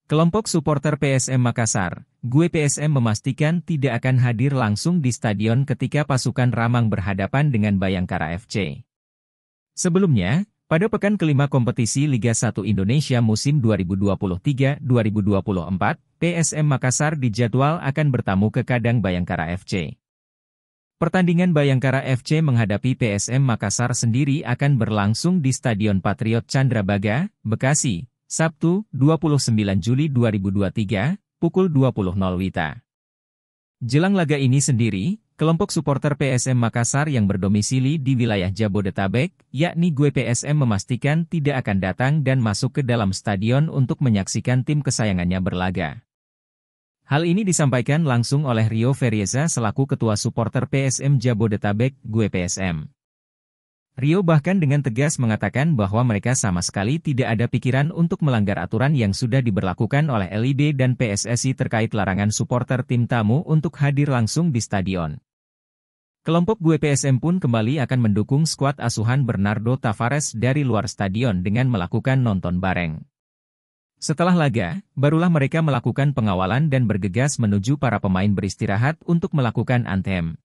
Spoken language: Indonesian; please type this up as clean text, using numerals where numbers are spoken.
Kelompok supporter PSM Makassar, GUE PSM memastikan tidak akan hadir langsung di stadion ketika pasukan Ramang berhadapan dengan Bayangkara FC. Sebelumnya, pada pekan kelima kompetisi Liga 1 Indonesia musim 2023-2024, PSM Makassar dijadwal akan bertamu ke kandang Bayangkara FC. Pertandingan Bayangkara FC menghadapi PSM Makassar sendiri akan berlangsung di Stadion Patriot Candrabaga, Bekasi, Sabtu, 29 Juli 2023, pukul 20.00 WITA. Jelang laga ini sendiri, kelompok supporter PSM Makassar yang berdomisili di wilayah Jabodetabek, yakni GUE PSM memastikan tidak akan datang dan masuk ke dalam stadion untuk menyaksikan tim kesayangannya berlaga. Hal ini disampaikan langsung oleh Rio Ferieza selaku Ketua Supporter PSM Jabodetabek, GUE PSM. Rio bahkan dengan tegas mengatakan bahwa mereka sama sekali tidak ada pikiran untuk melanggar aturan yang sudah diberlakukan oleh LIB dan PSSI terkait larangan supporter tim tamu untuk hadir langsung di stadion. Kelompok GUE PSM pun kembali akan mendukung skuad asuhan Bernardo Tavares dari luar stadion dengan melakukan nonton bareng. Setelah laga, barulah mereka melakukan pengawalan dan bergegas menuju para pemain beristirahat untuk melakukan anthem.